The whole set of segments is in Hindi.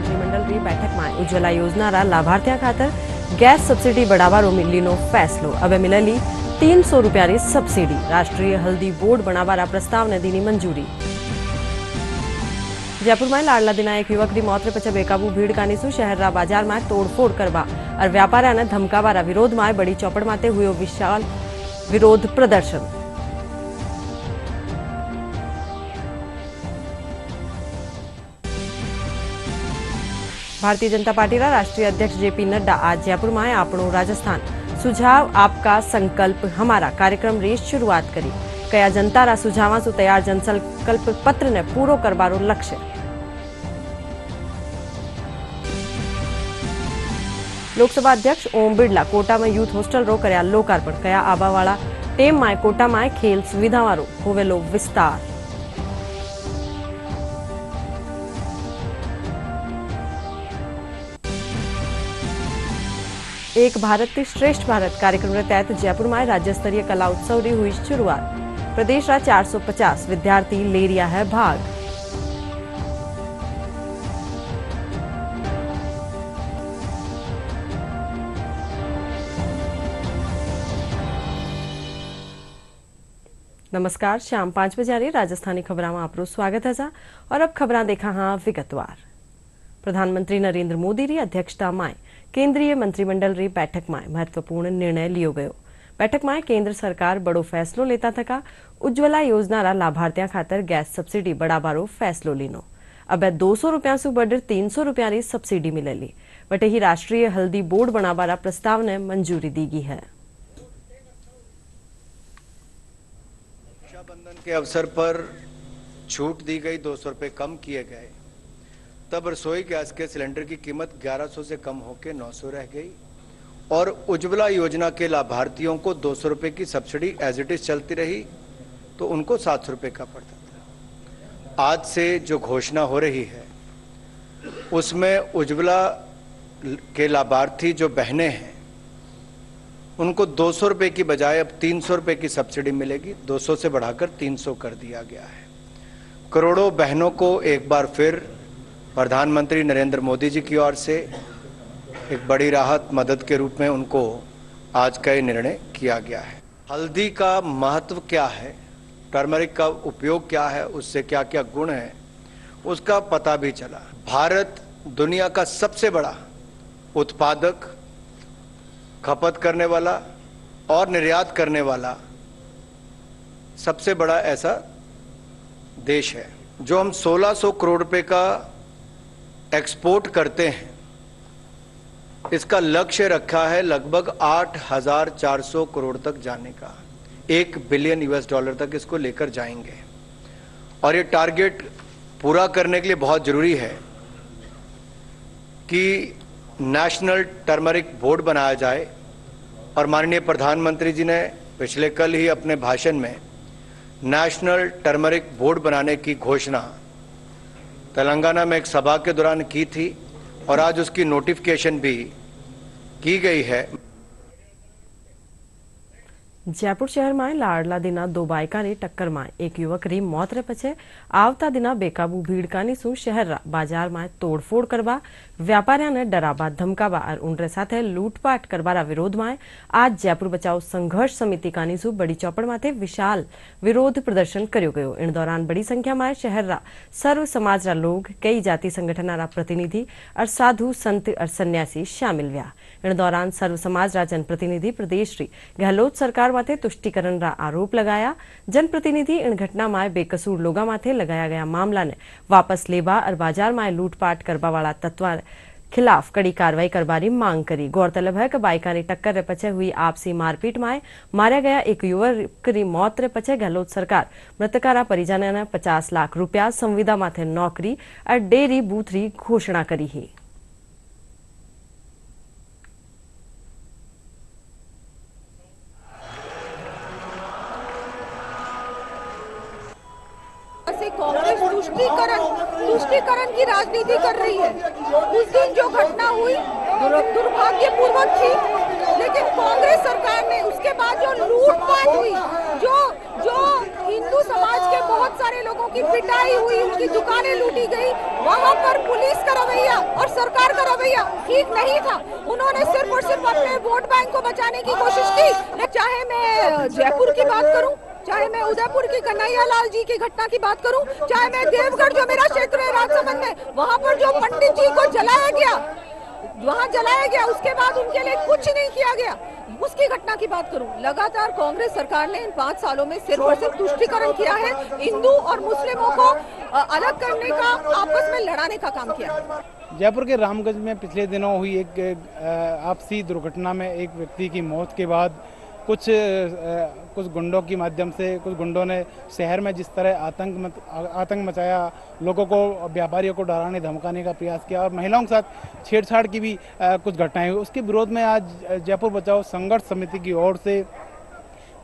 મંત્રીમંડળની બેઠકમાં ઉજ્જવલા યોજનાના લાભાર્થીઓ ખાતર ગેસ સબસિડી बढ़ाવાનો મિલ્લીનો ફેસલો। હવે મિલેલી 300 રૂપિયાની સબસિડી। રાષ્ટ્રીય હલ્દી બોર્ડ બનાવવાના પ્રસ્તાવને દીની મંજૂરી। जयपुर में लाडला दिना एक युवक की मौत पछे बेकाबू भीड़ कानीसू शहर बाजार में तोड़फोड़ करवा और व्यापारी ने धमकावा विरोध में बड़ी चौपड़ में हुयो विशाल विरोध प्रदर्शन। भारतीय जनता पार्टी राष्ट्रीय अध्यक्ष जेपी नड्डा आज जयपुर में आपणो राजस्थान सुझाव आपका संकल्प हमारा कार्यक्रम री शुरुआत करी। कया जनता सुझावा सु तैयार जनसंकल्प पत्र ने पूरो करवानो लक्ष्य। लोकसभा अध्यक्ष ओम बिरला कोटा में यूथ होस्टल रो कर्या लोकार्पण। कया आबावाला टेम में कोटा में खेल सुविधा वाळो होवेलो विस्तार। एक भारत श्रेष्ठ भारत कार्यक्रम के तहत जयपुर में राज्य स्तरीय कला उत्सव की हुई शुरुआत। प्रदेश का 450 विद्यार्थी ले रिया है भाग। नमस्कार, शाम 5 बजे राजस्थानी खबरों में आपको स्वागत है। और अब खबरें देखा हाँ विगतवार। प्रधानमंत्री नरेंद्र मोदी की अध्यक्षता में केंद्रीय मंत्रिमंडल की बैठक में महत्वपूर्ण निर्णय लियो गयो। बैठक में केंद्र सरकार बड़ो फैसलो लेता थका उज्ज्वला योजना लाभार्थियों खातर गैस सब्सिडी बढ़ावानो फैसलो लीनो। अब 200 रुपया सु बढ़ 300 रुपया की सब्सिडी मिलेली। बटे ही राष्ट्रीय हल्दी बोर्ड बनावाना प्रस्ताव ने मंजूरी दी गई है। रक्षाबंधन के अवसर पर छूट दी गई, 200 रुपए कम किए गए। तब रसोई गैस के सिलेंडर की कीमत 1100 से कम होकर 900 रह गई और उज्ज्वला योजना के लाभार्थियों को 200 रुपए की सब्सिडी एज इट इज चलती रही, तो उनको 700 रुपए का पड़ता था। आज से जो घोषणा हो रही है उसमें उज्ज्वला के लाभार्थी जो बहनें हैं उनको 200 रुपए की बजाय अब 300 रुपए की सब्सिडी मिलेगी। 200 से बढ़ाकर 300 कर दिया गया है। करोड़ों बहनों को एक बार फिर प्रधानमंत्री नरेंद्र मोदी जी की ओर से एक बड़ी राहत मदद के रूप में उनको आज का ये निर्णय किया गया है। हल्दी का महत्व क्या है, टर्मरिक का उपयोग क्या है, उससे क्या क्या गुण है, उसका पता भी चला। भारत दुनिया का सबसे बड़ा उत्पादक, खपत करने वाला और निर्यात करने वाला सबसे बड़ा ऐसा देश है। जो हम 1600 करोड़ रुपए का एक्सपोर्ट करते हैं, इसका लक्ष्य रखा है लगभग 8400 करोड़ तक जाने का। 1 बिलियन US डॉलर तक इसको लेकर जाएंगे और ये टारगेट पूरा करने के लिए बहुत जरूरी है कि नेशनल टर्मरिक बोर्ड बनाया जाए। और माननीय प्रधानमंत्री जी ने पिछले कल ही अपने भाषण में नेशनल टर्मरिक बोर्ड बनाने की घोषणा तेलंगाना में एक सभा के दौरान की थी और आज उसकी नोटिफिकेशन भी की गई है। जयपुर शहर में लाडला दिना 2 बाइकानी टक्कर में एक युवक री मौत रे पछे आवता दिना बेकाबू भीड़ कानी सु शहर बाजार में तोड़फोड़ करवा, व्यापारियों ने डरावा धमकावा और उनरे साथे लूटपाट करवाना विरोध में आज जयपुर बचाओ संघर्ष समिति कानी सु बड़ी चौपड़ माथे विशाल विरोध प्रदर्शन कर्यो गयो। इन दौरान बड़ी संख्या में शहर सर्व समाज लोग, कई जाति संगठन प्रतिनिधि और साधु संत और सन्यासी शामिल हुआ। इन दौरान सर्व समाज जनप्रतिनिधि प्रदेश री गहलोत सरकार माथे तुष्टिकरण रा आरोप लगाया। जनप्रतिनिधि इन घटना में बेकसूर लोगा माथे लगाया गया मामला ने वापस लेवा और बाजार में लूटपाट करवा वाला तत्व खिलाफ कड़ी कार्रवाई करवानी मांग करी। गौरतलब है कि बाइकानी टक्कर रे पछे हुई आपसी मारपीट में मारा गया एक युवक री मौत रे पछे गहलोत सरकार मृतकारा परिजनों ने 50 लाख रुपया, संविदा माथे नौकरी और डेरी बूथ री घोषणा करी है। कांग्रेस तुष्टीकरण की राजनीति कर रही है। उस दिन जो घटना हुई दुर्भाग्यपूर्वक थी, लेकिन कांग्रेस सरकार ने उसके बाद जो लूटपाट हुई, जो हिंदू समाज के बहुत सारे लोगों की पिटाई हुई, उनकी दुकानें लूटी गई, वहां पर पुलिस का रवैया ठीक नहीं था। उन्होंने सिर्फ और सिर्फ अपने वोट बैंक को बचाने की कोशिश की। चाहे मैं जयपुर की बात करूं, चाहे मैं उदयपुर की कन्हैया लाल जी की घटना की बात करूं, चाहे मैं देवगढ़ जो मेरा क्षेत्र है राजसमंद में, वहां पर जो पंडित जी को जलाया गया, उसके बाद उनके लिए कुछ नहीं किया गया, उसकी घटना की बात करूं। लगातार कांग्रेस सरकार ने इन 5 सालों में सिर्फ और सिर्फ तुष्टीकरण किया है, हिंदू और मुस्लिमों को अलग करने का, आपस में लड़ाने का काम किया। जयपुर के रामगंज में पिछले दिनों हुई एक आपसी दुर्घटना में एक व्यक्ति की मौत के बाद कुछ गुंडों की माध्यम से कुछ गुंडों ने शहर में जिस तरह आतंक मचाया, लोगों को, व्यापारियों को डराने धमकाने का प्रयास किया और महिलाओं के साथ छेड़छाड़ की भी कुछ घटनाएं हुई। उसके विरोध में आज जयपुर बचाओ संघर्ष समिति की ओर से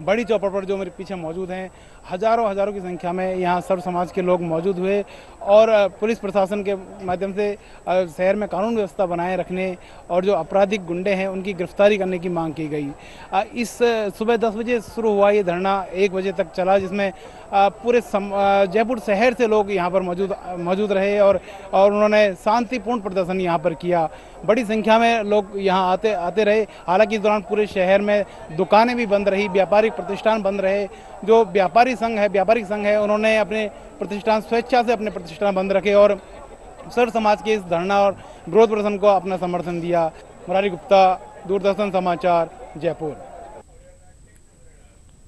बड़ी चौपड़ पर जो मेरे पीछे मौजूद हैं, हजारों की संख्या में यहाँ सर्व समाज के लोग मौजूद हुए और पुलिस प्रशासन के माध्यम से शहर में कानून व्यवस्था बनाए रखने और जो आपराधिक गुंडे हैं उनकी गिरफ्तारी करने की मांग की गई। इस सुबह 10 बजे शुरू हुआ ये धरना 1 बजे तक चला, जिसमें पूरे जयपुर शहर से लोग यहाँ पर मौजूद रहे और उन्होंने शांतिपूर्ण प्रदर्शन यहाँ पर किया। बड़ी संख्या में लोग यहाँ आते रहे। हालांकि इस दौरान पूरे शहर में दुकानें भी बंद रही, व्यापारिक प्रतिष्ठान बंद रहे। जो व्यापारिक संघ है उन्होंने अपने प्रतिष्ठान स्वेच्छा से अपने प्रतिष्ठान बंद रखे और सर्व समाज के इस धरना और विरोध प्रदर्शन को अपना समर्थन दिया। मुरारी गुप्ता, दूरदर्शन समाचार, जयपुर।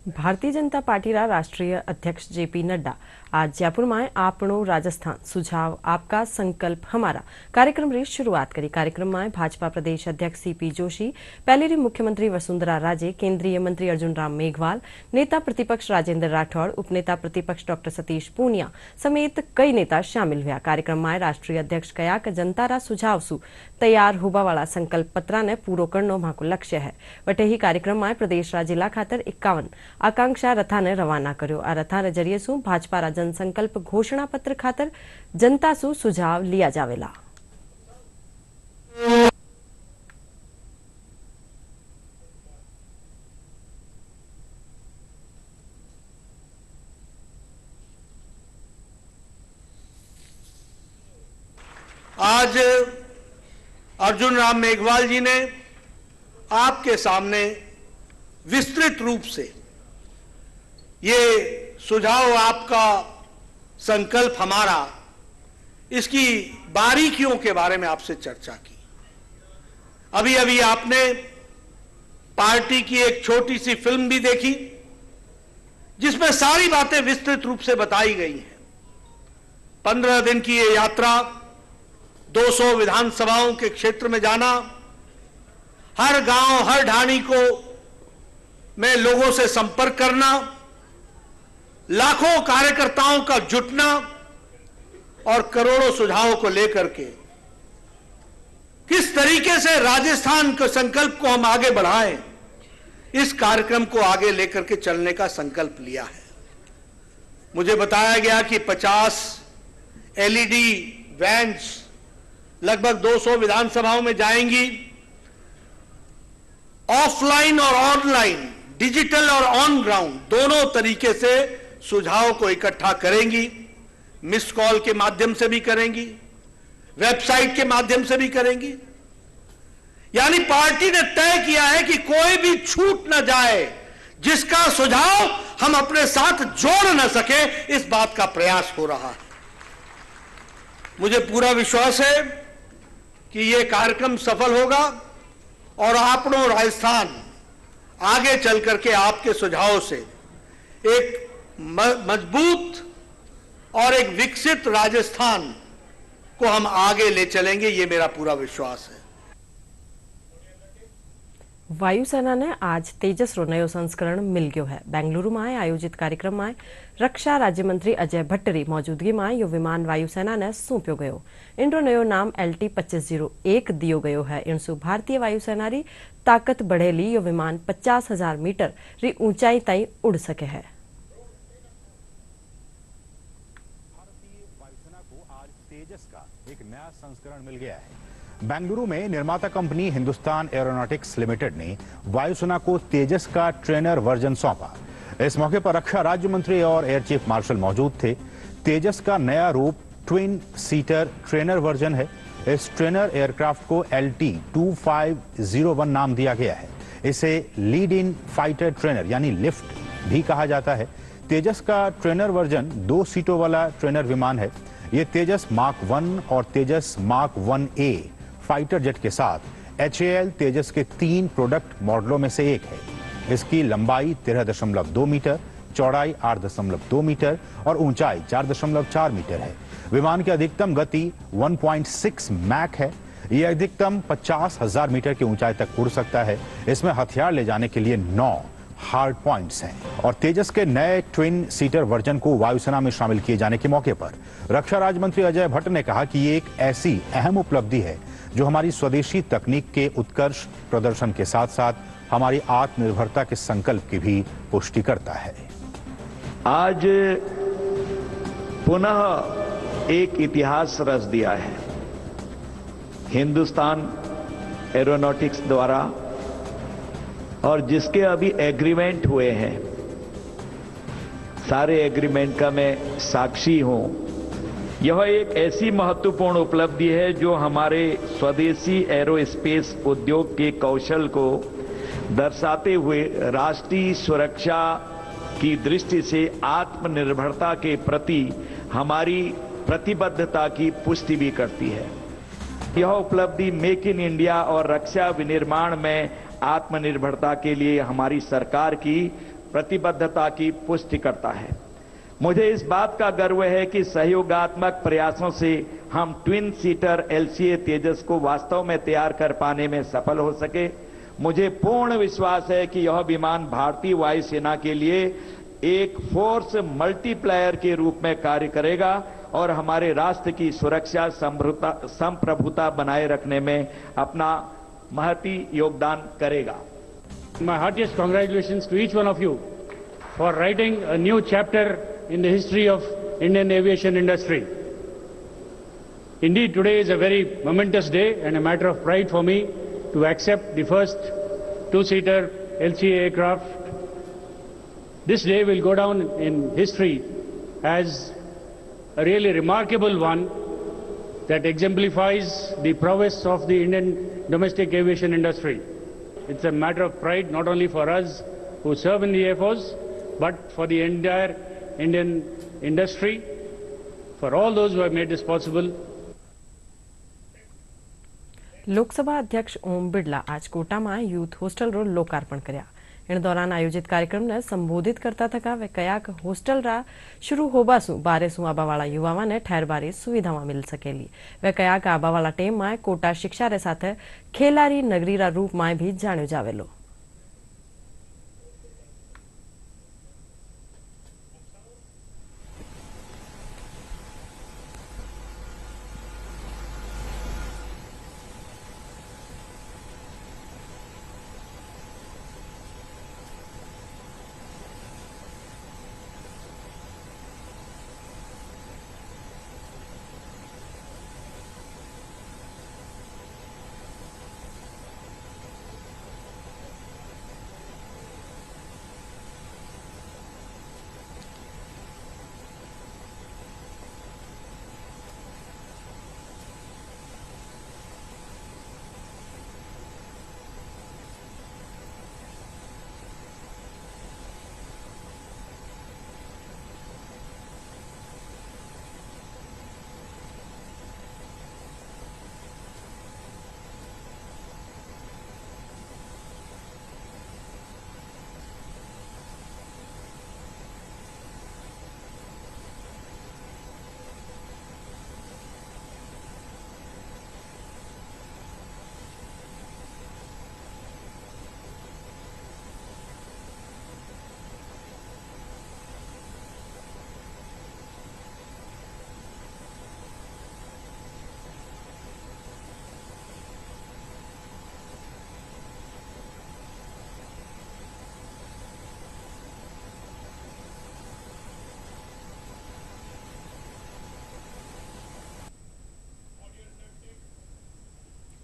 भारतीय जनता पार्टीના રાષ્ટ્રીય અધ્યક્ષ જેપી નડ્ડા आज जयपुर में આપણો राजस्थान सुझाव आपका संकल्प हमारा कार्यक्रम री शुरुआत करी। कार्यक्रम में भाजपा प्रदेश अध्यक्ष सीपी जोशी, पहली मुख्यमंत्री वसुंधरा राजे, केंद्रीय मंत्री अर्जुन राम मेघवाल, नेता प्रतिपक्ष राजेंद्र राठौड़, उपनेता प्रतिपक्ष डॉक्टर सतीश पूनिया समेत कई नेता शामिल हुआ। कार्यक्रम में राष्ट्रीय अध्यक्ष कया कि जनतारा सुझाव सु तैयार होवावाळा संकल्प पत्रा ने पूरो करनो माको लक्ष्य है। वटे ही कार्यक्रम में प्रदेश जिला खातर 51 आकांक्षा रथा ने रवाना कर्यो। आ रथा ने जरिए सु भाजपा जनसंकल्प घोषणा पत्र खातर जनता सु सुझाव लिया जावेला। आज अर्जुन राम मेघवाल जी ने आपके सामने विस्तृत रूप से ये सुझाव आपका संकल्प हमारा, इसकी बारीकियों के बारे में आपसे चर्चा की। अभी अभी आपने पार्टी की एक छोटी सी फिल्म भी देखी जिसमें सारी बातें विस्तृत रूप से बताई गई हैं। 15 दिन की ये यात्रा, 200 विधानसभाओं के क्षेत्र में जाना, हर गांव हर ढाणी को में लोगों से संपर्क करना, लाखों कार्यकर्ताओं का जुटना और करोड़ों सुझावों को लेकर के किस तरीके से राजस्थान के संकल्प को हम आगे बढ़ाएं, इस कार्यक्रम को आगे लेकर के चलने का संकल्प लिया है। मुझे बताया गया कि 50 एलईडी वैन्स लगभग 200 विधानसभाओं में जाएंगी, ऑफलाइन और ऑनलाइन, डिजिटल और ऑन ग्राउंड दोनों तरीके से सुझाव को इकट्ठा करेंगी। मिस कॉल के माध्यम से भी करेंगी, वेबसाइट के माध्यम से भी करेंगी। यानी पार्टी ने तय किया है कि कोई भी छूट न जाए जिसका सुझाव हम अपने साथ जोड़ न सके, इस बात का प्रयास हो रहा है। मुझे पूरा विश्वास है कि यह कार्यक्रम सफल होगा और आपनो राजस्थान आगे चल करके आपके सुझावों से एक मजबूत और एक विकसित राजस्थान को हम आगे ले चलेंगे, ये मेरा पूरा विश्वास है। वायुसेना ने आज तेजस रो नयो संस्करण मिल गयो है। बेंगलुरु में आयोजित कार्यक्रम में रक्षा राज्य मंत्री अजय भट्टरी मौजूदगी में यो विमान वायुसेना ने सौंप्यो गयो। इनरो नयो नाम LT-2501 दियो गयो है। इनसु भारतीय वायुसेना री ताकत बढ़ेली यो विमान 50,000 मीटर री ऊंचाई ताई उड़ सके है। भारतीय वायुसेना को आज तेजस का एक नया संस्करण मिल गया है। बेंगलुरु में निर्माता कंपनी हिंदुस्तान एरोनॉटिक्स लिमिटेड ने वायुसेना को तेजस का ट्रेनर वर्जन सौंपा। इस मौके पर रक्षा राज्य मंत्री और एयर चीफ मार्शल मौजूद थे। तेजस का नया रूप ट्विन सीटर ट्रेनर वर्जन है। इस ट्रेनर एयरक्राफ्ट को LT-2501 नाम दिया गया है। इसे लीड इन फाइटर ट्रेनर यानी लिफ्ट भी कहा जाता है। तेजस का ट्रेनर वर्जन 2 सीटों वाला ट्रेनर विमान है। यह तेजस मार्क 1 और तेजस मार्क 1A फाइटर जेट के साथ HAL तेजस के 3 प्रोडक्ट मॉडलों में से एक है। इसकी लंबाई 13.2 मीटर, चौड़ाई 8.2 मीटर और ऊंचाई 4.4 मीटर है। विमान की अधिकतम गति 1.6 मैक है। यह अधिकतम 50,000 मीटर की ऊंचाई तक उड़ सकता है। इसमें हथियार ले जाने के लिए 9 हार्ड पॉइंट्स हैं। और तेजस के नए ट्विन सीटर वर्जन को वायुसेना में शामिल किए जाने के मौके पर रक्षा राज्य मंत्री अजय भट्ट ने कहा कि ये एक ऐसी अहम उपलब्धि है जो हमारी स्वदेशी तकनीक के उत्कर्ष प्रदर्शन के साथ साथ हमारी आत्मनिर्भरता के संकल्प की भी पुष्टि करता है। आज पुनः एक इतिहास रच दिया है हिंदुस्तान एरोनॉटिक्स द्वारा, और जिसके अभी एग्रीमेंट हुए हैं, सारे एग्रीमेंट का मैं साक्षी हूं। यह एक ऐसी महत्वपूर्ण उपलब्धि है जो हमारे स्वदेशी एरोस्पेस उद्योग के कौशल को दर्शाते हुए राष्ट्रीय सुरक्षा की दृष्टि से आत्मनिर्भरता के प्रति हमारी प्रतिबद्धता की पुष्टि भी करती है। यह उपलब्धि मेक इन इंडिया और रक्षा विनिर्माण में आत्मनिर्भरता के लिए हमारी सरकार की प्रतिबद्धता की पुष्टि करता है। मुझे इस बात का गर्व है कि सहयोगात्मक प्रयासों से हम ट्विन सीटर LCA तेजस को वास्तव में तैयार कर पाने में सफल हो सके। मुझे पूर्ण विश्वास है कि यह विमान भारतीय वायुसेना के लिए एक फोर्स मल्टीप्लायर के रूप में कार्य करेगा और हमारे राष्ट्र की सुरक्षा संप्रभुता बनाए रखने में अपना महती योगदान करेगा। My heartiest congratulations to each one of you for writing a new chapter in the history of Indian aviation industry. Indeed, today is a very momentous day and a matter of pride for me to accept the first two-seater LCA aircraft. This day will go down in history as a really remarkable one that exemplifies the prowess of the Indian domestic aviation industry. It's a matter of pride not only for us who serve in the Air Force, but for the entire Indian industry, for all those who have made this possible. Lok Sabha અધ્યક્ષ ઓમ બિરલા આજ કોટામાં યુથ હોસ્ટેલનો લોકાર્પણ કર્યા। इन दौरान आयोजित कार्यक्रम ने संबोधित करता थका वे कया होस्टल रा शुरू होबासु बारेसु आबावाला युवाओं ने ठहरबारी सुविधा मिल सकेली। वे कया आबावाला टेम में कोटा शिक्षा रे साथे खेलारी नगरी रा रूप में भी जाण्यो जावेलो।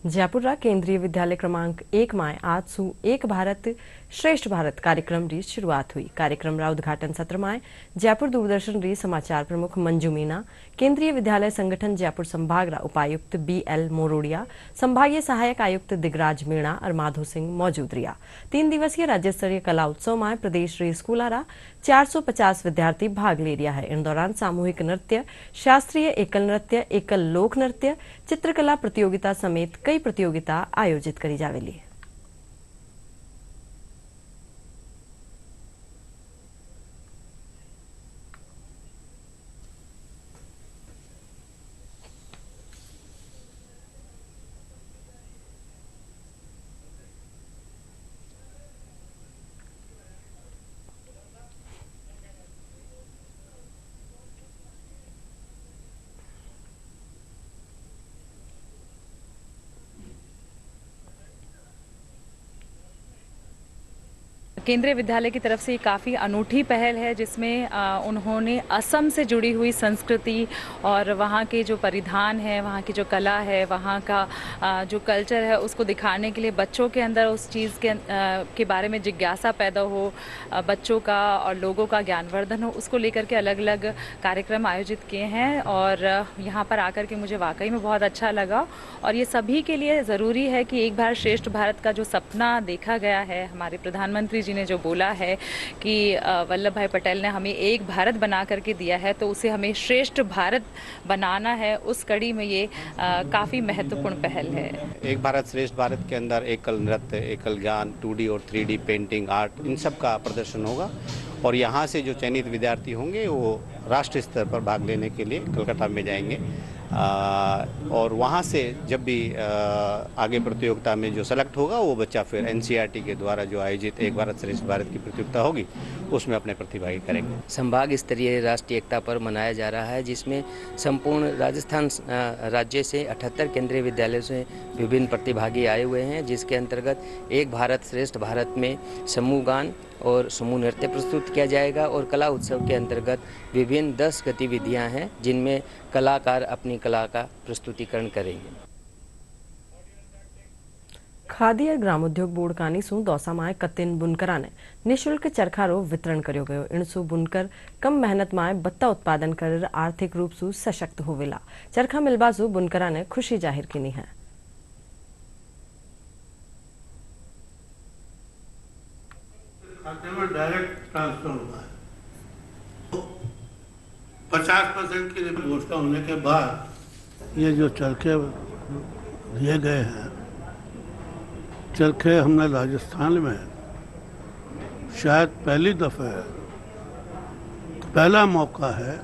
जयपुर केंद्रीय विद्यालय क्रमांक 1 में आज सु एक भारत श्रेष्ठ भारत कार्यक्रम री शुरुआत हुई। कार्यक्रम रा उद्घाटन सत्र में जयपुर दूरदर्शन री समाचार प्रमुख मंजू मीना, केंद्रीय विद्यालय संगठन जयपुर संभाग रा उपायुक्त BL मोरोडिया, संभागीय सहायक आयुक्त दिगराज मीणा और माधो सिंह मौजूद रिया। 3 दिवसीय राज्य स्तरीय कला उत्सव में प्रदेश री स्कूलारा 450 विद्यार्थी भाग ले रहा है। इन दौरान सामूहिक नृत्य, शास्त्रीय एकल नृत्य, एकल लोक नृत्य, चित्रकला प्रतियोगिता समेत कई प्रतियोगिता आयोजित करी जावेली। केंद्रीय विद्यालय की तरफ से काफ़ी अनूठी पहल है, जिसमें उन्होंने असम से जुड़ी हुई संस्कृति और वहाँ के जो परिधान है, वहाँ की जो कला है, वहाँ का जो कल्चर है, उसको दिखाने के लिए बच्चों के अंदर उस चीज़ के बारे में जिज्ञासा पैदा हो, बच्चों का और लोगों का ज्ञानवर्धन हो, उसको लेकर के अलग अलग कार्यक्रम आयोजित किए हैं। और यहाँ पर आकर के मुझे वाकई में बहुत अच्छा लगा। और ये सभी के लिए ज़रूरी है कि एक भारत श्रेष्ठ भारत का जो सपना देखा गया है, हमारे प्रधानमंत्री जी ने जो बोला है कि वल्लभ भाई पटेल ने हमें एक भारत बना करके दिया है, तो उसे हमें श्रेष्ठ भारत बनाना है। उस कड़ी में ये काफ़ी महत्वपूर्ण पहल है। एक भारत श्रेष्ठ भारत के अंदर एकल नृत्य, एकल ज्ञान, 2D और 3D पेंटिंग, आर्ट, इन सब का प्रदर्शन होगा। और यहाँ से जो चयनित विद्यार्थी होंगे वो राष्ट्रीय स्तर पर भाग लेने के लिए कलकत्ता में जाएंगे। और वहाँ से जब भी आगे प्रतियोगिता में जो सेलेक्ट होगा, वो बच्चा फिर NCERT के द्वारा जो आयोजित एक भारत श्रेष्ठ भारत की प्रतियोगिता होगी, उसमें अपने प्रतिभागी करेंगे। संभाग स्तरीय राष्ट्रीय एकता पर्व मनाया जा रहा है, जिसमें संपूर्ण राजस्थान राज्य से 78 केंद्रीय विद्यालयों से विभिन्न प्रतिभागी आए हुए हैं, जिसके अंतर्गत एक भारत श्रेष्ठ भारत में समूह गान और समूह नृत्य प्रस्तुत किया जाएगा। और कला उत्सव के अंतर्गत विभिन्न 10 गतिविधियां हैं, जिनमें कलाकार अपनी कला का प्रस्तुतिकरण करेंगे। खादी और ग्रामोद्योग बोर्ड कानीसू दौसा में कतिन बुनकरा ने निःशुल्क चरखारो वितरण कर्यो गयो। इनसू बुनकर कम मेहनत में बत्ता उत्पादन कर आर्थिक रूप से सशक्त होवेला। चरखा मिलबाजू बुनकरा ने खुशी जाहिर की है। खाते में डायरेक्ट ट्रांसफर हुआ है। 50% की घोषणा होने के बाद ये जो चरखे दिए गए हैं, चरखे हमने राजस्थान में शायद पहली दफा है, पहला मौका है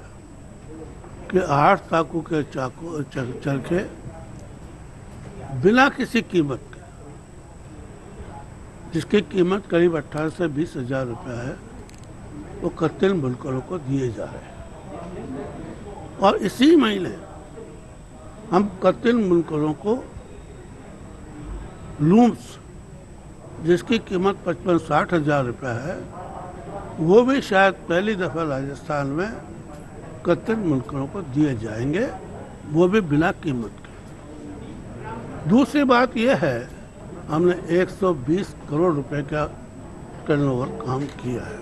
कि 8 चाकू के चरखे बिना किसी कीमत के, जिसकी कीमत करीब 18 से 20 हजार रुपया है, वो कत्तिन बुनकरों को दिए जा रहे हैं। और इसी महीने हम कत्तिन बुनकरों को लूम्स, जिसकी कीमत 55-60 हजार रुपया है, वो भी शायद पहली दफ़ा राजस्थान में कत्तिन बुनकरों को दिए जाएंगे, वो भी बिना कीमत के। दूसरी बात यह है, हमने 120 करोड़ रुपए का टर्नओवर काम किया है।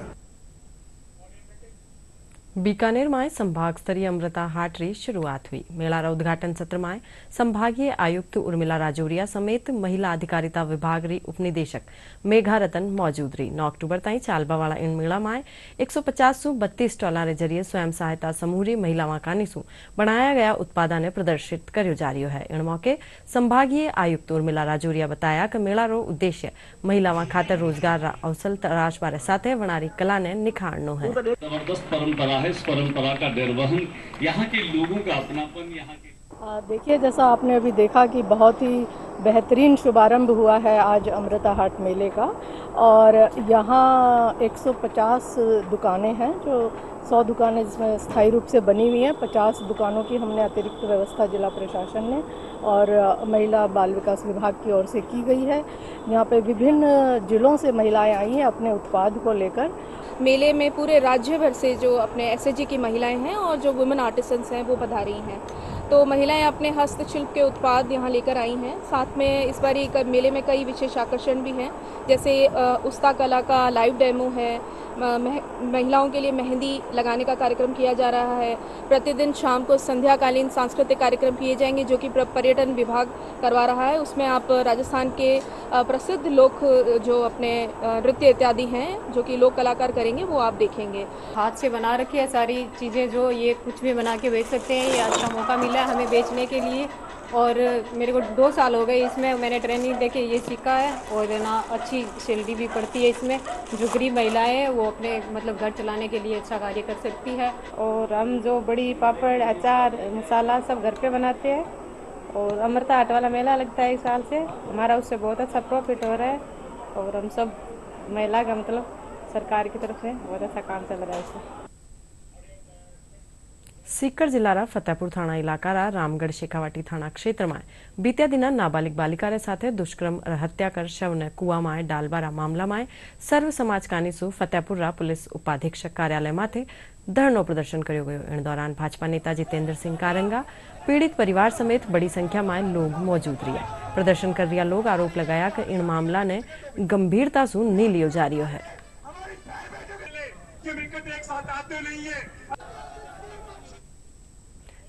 बीकानेर में संभाग स्तरीय अमृता हाट री शुरुआत हुई। मेला रा उद्घाटन सत्र में संभागीय आयुक्त उर्मिला राजौरिया समेत महिला अधिकारिता विभाग री उपनिदेशक मेघा रतन मौजूद रही। 9 अक्टूबर ताई चालबा वाला इन मेला में 150 सु 32 स्टॉलां रे जरिए स्वयं सहायता समूह री महिलावां कानीसू बनाया गया उत्पादन ने प्रदर्शित कर्यो जा रह्यो है। इन मौके संभागीय आयुक्त उर्मिला राजौरिया बताया कि मेला रो उद्देश्य महिलावां खातर रोजगार रा अवसर तराश बारे साथे वनारी कला ने निखारनो है। जबरदस्त परंपरा है, इस परंपरा का निर्वहन, यहाँ के लोगों का अपनापन, यहाँ के देखिए, जैसा आपने अभी देखा कि बहुत ही बेहतरीन शुभारंभ हुआ है आज अमृता हाट मेले का। और यहाँ 150 दुकानें हैं, जो 100 दुकानें जिसमें स्थायी रूप से बनी हुई हैं। 50 दुकानों की हमने अतिरिक्त व्यवस्था जिला प्रशासन ने और महिला बाल विकास विभाग की ओर से की गई है। यहाँ पे विभिन्न जिलों से महिलाएं आई हैं अपने उत्पाद को लेकर। मेले में पूरे राज्य भर से जो अपने SHG की महिलाएं हैं और जो वुमेन आर्टिसंस हैं वो पधारी हैं। तो महिलाएं अपने हस्तशिल्प के उत्पाद यहाँ लेकर आई हैं। साथ में इस बार मेले में कई विशेष आकर्षण भी हैं, जैसे उस्ता कला का लाइव डेमो है, महिलाओं के लिए मेहंदी लगाने का कार्यक्रम किया जा रहा है। प्रतिदिन शाम को संध्याकालीन सांस्कृतिक कार्यक्रम किए जाएंगे जो कि पर्यटन विभाग करवा रहा है। उसमें आप राजस्थान के प्रसिद्ध लोक जो अपने नृत्य इत्यादि हैं जो कि लोक कलाकार करेंगे वो आप देखेंगे। हाथ से बना रखी है सारी चीज़ें, जो ये कुछ भी बना के बेच सकते हैं। ये अच्छा मौका मिला है हमें बेचने के लिए और मेरे को 2 साल हो गए इसमें, मैंने ट्रेनिंग देके ये सीखा है और ना अच्छी सैलरी भी पड़ती है इसमें। जो गरीब महिलाएं हैं वो अपने मतलब घर चलाने के लिए अच्छा कार्य कर सकती है। और हम जो बड़ी पापड़, अचार, मसाला सब घर पे बनाते हैं और अमृता हाट वाला मेला लगता है इस साल से, हमारा उससे बहुत अच्छा प्रॉफिट हो रहा है और हम सब महिला का मतलब सरकार की तरफ से बहुत अच्छा काम चल रहा है इससे। सीकर जिल्लारा फतेहपुर थाना इलाकारा रामगढ़ शेखावाटी थाना क्षेत्र में बीत्या दिना नाबालिग बालिका साथे दुष्कर्म और हत्या कर शव ने कुआ में डालबारा मामला में सर्व समाज कानीसु फतेहपुरा पुलिस उपाधीक्षक कार्यालय माथे धरनो प्रदर्शन कर्यो गयो। इन दौरान भाजपा नेता जितेंद्र सिंह कारंगा पीड़ित परिवार समेत बड़ी संख्या में लोग मौजूद रहा। प्रदर्शन कर रहा लोग आरोप लगाया कि इन मामला ने गंभीरता से नहीं लियो जा रही है।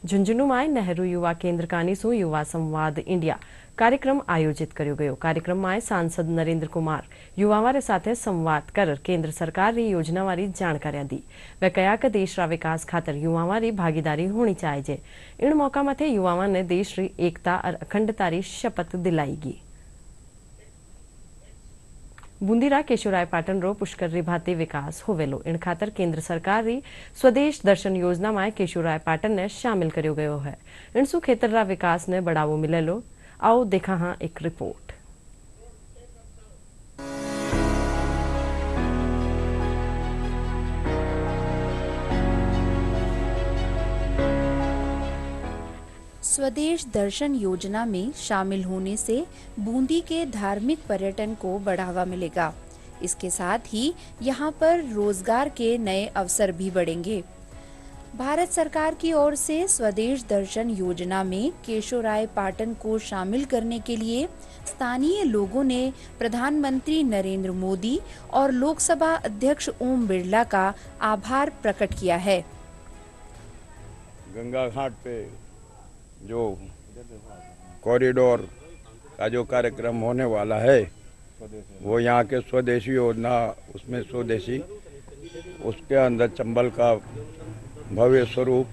झुंझुनू में नेहरू युवा केंद्र कानीसु युवा संवाद इंडिया कार्यक्रम आयोजित कर्यो गयो। कार्यक्रम में सांसद नरेंद्र कुमार युवाओं साथे संवाद कर केंद्र सरकार री योजना वाली जानकारियां दी। वे कहा कि देश रा विकास खातर युवाओं री भागीदारी होनी चाहिए। इन मौका माथे युवाओं ने देश री एकता और अखंडता री शपथ दिलाईगी। बूंदीरा केशोराय पाटन रो पुष्कर री भाती विकास होवेलो। इन खातर केंद्र सरकार री स्वदेश दर्शन योजना में केशोराय पाटन ने शामिल कर्यो गयो है। इनसु खेतर रा विकास ने बढ़ावो मिलेलो। आओ देखा हाँ एक रिपोर्ट। स्वदेश दर्शन योजना में शामिल होने से बूंदी के धार्मिक पर्यटन को बढ़ावा मिलेगा। इसके साथ ही यहाँ पर रोजगार के नए अवसर भी बढ़ेंगे। भारत सरकार की ओर से स्वदेश दर्शन योजना में केशोराय पाटन को शामिल करने के लिए स्थानीय लोगों ने प्रधानमंत्री नरेंद्र मोदी और लोकसभा अध्यक्ष ओम बिरला का आभार प्रकट किया है। गंगा घाट पे जो कॉरिडोर का जो कार्यक्रम होने वाला है वो यहाँ के स्वदेशी योजना, उसमें स्वदेशी उसके अंदर चंबल का भव्य स्वरूप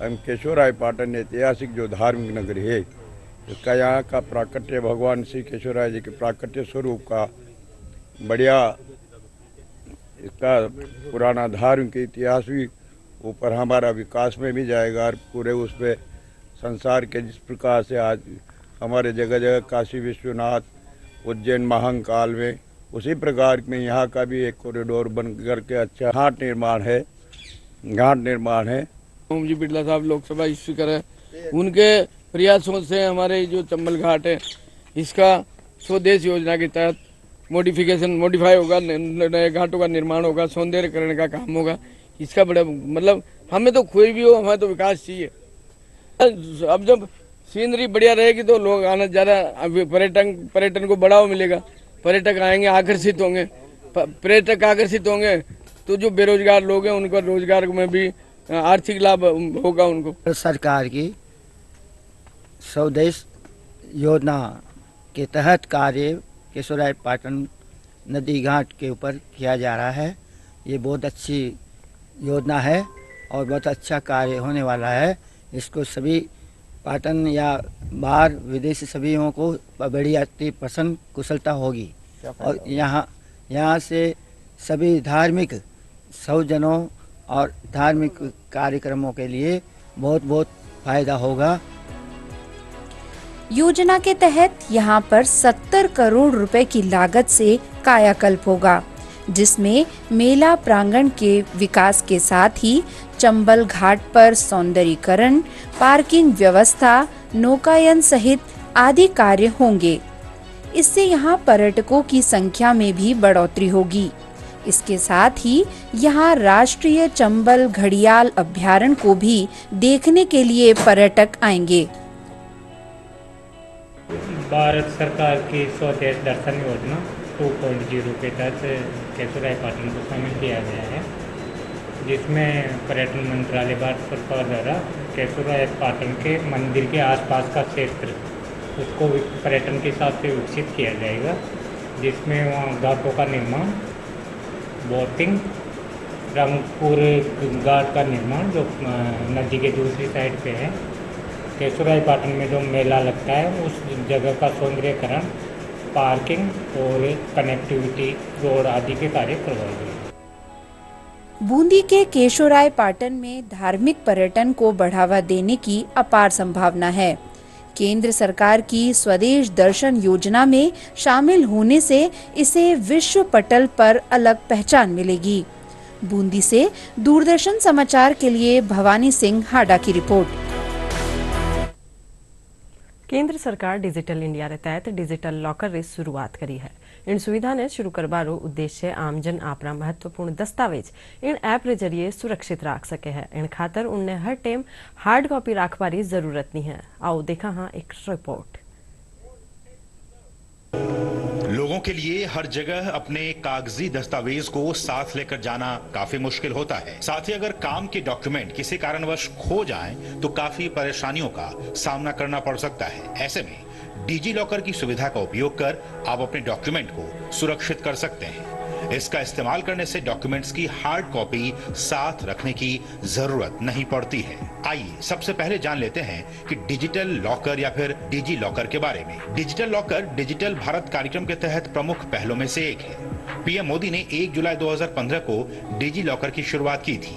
एवं केशोराय पाटन ऐतिहासिक जो धार्मिक नगरी है, इसका यहाँ का प्राकट्य भगवान श्री केशोराय जी के प्राकट्य स्वरूप का बढ़िया इसका पुराना धार्मिक इतिहास भी ऊपर हमारा विकास में भी जाएगा और पूरे उस पर संसार के जिस प्रकार से आज हमारे जगह जगह काशी विश्वनाथ, उज्जैन महाकाल में, उसी प्रकार में यहाँ का भी एक कॉरिडोर बन करके अच्छा घाट निर्माण है। ओम जी बिरला साहब लोकसभा स्पीकर है, उनके प्रयासों से हमारे जो चंबल घाट है इसका स्वदेश योजना के तहत मॉडिफाई होगा, नए घाटों का निर्माण होगा, सौंदर्यकरण का काम होगा। इसका बड़ा मतलब हमें तो कोई भी हो, हमें तो विकास चाहिए। अब जब सीनरी बढ़िया रहेगी तो लोग आना ज़्यादा, पर्यटन को बढ़ावा मिलेगा, पर्यटक आएंगे, आकर्षित होंगे। पर्यटक आकर्षित होंगे तो जो बेरोजगार लोग हैं उनको रोजगार में भी आर्थिक लाभ होगा उनको। सरकार की स्वदेश योजना के तहत कार्य केशोराय पाटन नदी घाट के ऊपर किया जा रहा है। ये बहुत अच्छी योजना है और बहुत अच्छा कार्य होने वाला है। इसको सभी पाटन या बाहर विदेशी सभीयों को बड़ी अति पसंद कुशलता होगी और यहाँ से सभी धार्मिक सौजनों और धार्मिक कार्यक्रमों के लिए बहुत बहुत फायदा होगा। योजना के तहत यहाँ पर 70 करोड़ रुपए की लागत से कायाकल्प होगा, जिसमें मेला प्रांगण के विकास के साथ ही चंबल घाट पर सौंदर्यीकरण, पार्किंग व्यवस्था, नौकायन सहित आदि कार्य होंगे। इससे यहाँ पर्यटकों की संख्या में भी बढ़ोतरी होगी। इसके साथ ही यहाँ राष्ट्रीय चंबल घड़ियाल अभयारण्य को भी देखने के लिए पर्यटक आएंगे। भारत सरकार की स्वदेश दर्शन योजना 2.0 के तहत केशोरायपाटन को शामिल किया गया है, जिसमें पर्यटन मंत्रालय भारत सरकार द्वारा केशोरायपाटन के मंदिर के आसपास का क्षेत्र उसको पर्यटन के हिसाब से विकसित किया जाएगा, जिसमें वहाँ घाटों का निर्माण, बोटिंग, रामपुर घाट का निर्माण जो नदी के दूसरी साइड पे है, केशोरायपाटन में जो मेला लगता है उस जगह का सौंदर्यीकरण, पार्किंग और कनेक्टिविटी रोड आदि के कार्य करवाए गए। बूंदी के केशोरायपाटन में धार्मिक पर्यटन को बढ़ावा देने की अपार संभावना है। केंद्र सरकार की स्वदेश दर्शन योजना में शामिल होने से इसे विश्व पटल पर अलग पहचान मिलेगी। बूंदी से दूरदर्शन समाचार के लिए भवानी सिंह हाडा की रिपोर्ट। केंद्र सरकार डिजिटल इंडिया रे तहत डिजिटल लॉकर री शुरुआत करी है। इन सुविधा ने शुरू करवारो उद्देश्य आमजन आपरा महत्वपूर्ण दस्तावेज इन ऐप रे जरिए सुरक्षित रख सके है। इन खातर उन्हें हर टाइम हार्ड कॉपी रखवारी जरूरत नहीं है। आओ देखा हाँ एक रिपोर्ट। लोगों के लिए हर जगह अपने कागजी दस्तावेज को साथ लेकर जाना काफी मुश्किल होता है। साथ ही अगर काम के डॉक्यूमेंट किसी कारणवश खो जाएं, तो काफी परेशानियों का सामना करना पड़ सकता है। ऐसे में डिजी लॉकर की सुविधा का उपयोग कर आप अपने डॉक्यूमेंट को सुरक्षित कर सकते हैं। इसका इस्तेमाल करने से डॉक्यूमेंट्स की हार्ड कॉपी साथ रखने की जरूरत नहीं पड़ती है। आइए सबसे पहले जान लेते हैं कि डिजिटल लॉकर या फिर डिजी लॉकर के बारे में। डिजिटल लॉकर डिजिटल भारत कार्यक्रम के तहत प्रमुख पहलों में से एक है। पीएम मोदी ने 1 जुलाई 2015 को डिजी लॉकर की शुरुआत की थी।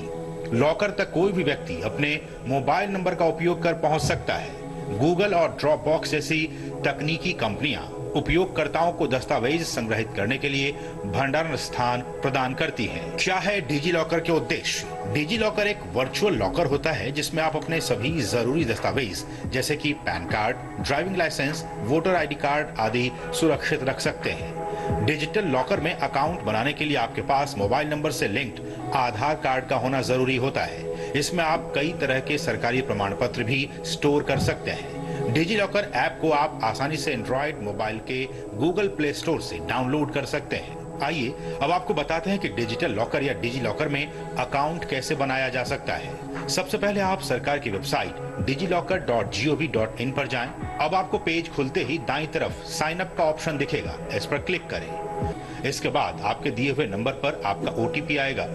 लॉकर तक कोई भी व्यक्ति अपने मोबाइल नंबर का उपयोग कर पहुंच सकता है। गूगल और ड्रॉपबॉक्स जैसी तकनीकी कंपनियां उपयोगकर्ताओं को दस्तावेज संग्रहित करने के लिए भंडारण स्थान प्रदान करती हैं। क्या है डिजी लॉकर के उद्देश्य? डिजी लॉकर एक वर्चुअल लॉकर होता है जिसमें आप अपने सभी जरूरी दस्तावेज जैसे कि PAN card, driving licence, voter ID card आदि सुरक्षित रख सकते हैं। डिजिटल लॉकर में अकाउंट बनाने के लिए आपके पास मोबाइल नंबर से लिंक्ड आधार कार्ड का होना जरूरी होता है। इसमें आप कई तरह के सरकारी प्रमाण पत्र भी स्टोर कर सकते हैं। डिजी लॉकर ऐप को आप आसानी से एंड्रॉइड मोबाइल के गूगल प्ले स्टोर से डाउनलोड कर सकते हैं। आइए अब आपको बताते हैं कि डिजिटल लॉकर या डिजी लॉकर में अकाउंट कैसे बनाया जा सकता है। सबसे पहले आप सरकार की वेबसाइट digillocker.gov.in पर जाएं। अब आपको पेज खुलते ही दाईं तरफ साइन अप का ऑप्शन दिखेगा, इस पर क्लिक करें। इसके बाद आपके दिए हुए नंबर पर आपका ओटीपी आएगा।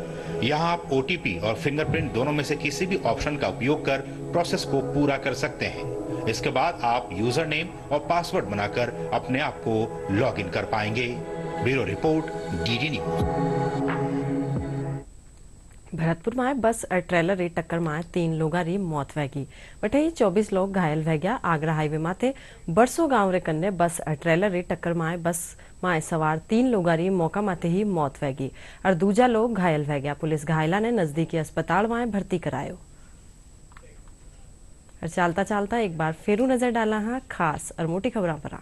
यहाँ आप ओटीपी और फिंगरप्रिंट दोनों में से किसी भी ऑप्शन का उपयोग कर प्रोसेस को पूरा कर सकते हैं। इसके बाद आप यूजर नेम और पासवर्ड बनाकर अपने आप को लॉग इन कर पाएंगे। Bureau report, DD news. Bharatpur में बस और ट्रेलर री टक्कर में 3 लोगों री मौत वैगी। वही 24 लोग घायल वह गया। आगरा हाईवे माथे बरसो गांव रे कन्ने बस और ट्रेलर री टक्कर में बस में सवार 3 लोगों री मौका माथे ही मौत वैगी और दूजा लोग घायल वह गया। पुलिस घायला ने नजदीकी अस्पताल में भर्ती करायो। और चालता चालता एक बार फेरू नजर डाला हाँ खास और मोटी खबरों पर।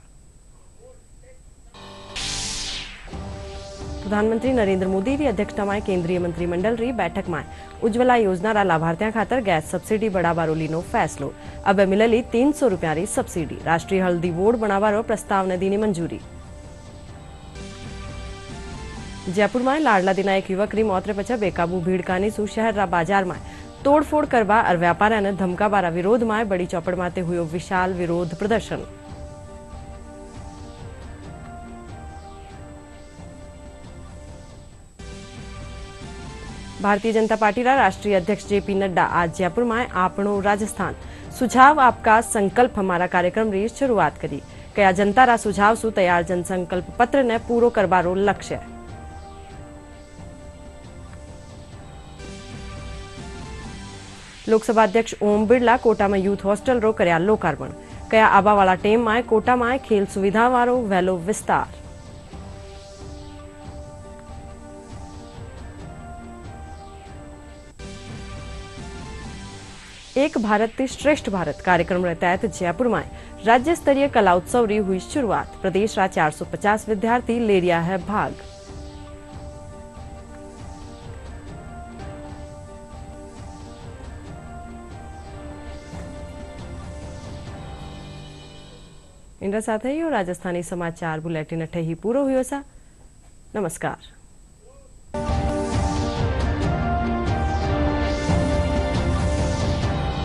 प्रधानमंत्री नरेंद्र मोदी की अध्यक्षता में केंद्रीय मंत्रिमंडल री बैठक में उज्ज्वला योजना रा लाभार्थियों खातर गैस सब्सिडी बढ़ावारो लीनो फैसलो। अब मिलली 300 रुपया री सब्सिडी। राष्ट्रीय हल्दी बोर्ड बनावारो प्रस्ताव ने दीनी मंजूरी। जयपुर में लाडला दिना एक युवक री मौत रे पछा बेकाबू भीड़ कानी सु शहर रा बाजार में तोड़फोड़ करवा और व्यापारी ने धमकावारा विरोध में बड़ी चौपड़ माते हुए विशाल विरोध प्रदर्शन। भारतीय जनता पार्टी रा राष्ट्रीय अध्यक्ष जेपी नड्डा आज जयपुर में आपनो राजस्थान सुझाव आपका संकल्प हमारा कार्यक्रम री शुरुआत करी। कया जनता रा सुझाव सु तैयार जनसंकल्प पत्र ने पूरो करवारो लक्ष्य। लोकसभा अध्यक्ष ओम बिरला कोटा में यूथ हॉस्टल रो कर्या लोकार्पण। कया आबा वाला टेम में कोटा में खेल सुविधा वारो वैलो विस्तार। एक भारत श्रेष्ठ भारत कार्यक्रम के तहत जयपुर में राज्य स्तरीय कला उत्सव री हुई शुरुआत। प्रदेश रा 450 विद्यार्थी ले रिया है भाग। इन साथ ही राजस्थानी समाचार बुलेटिन अठे ही पूरो हुयो सा। नमस्कार।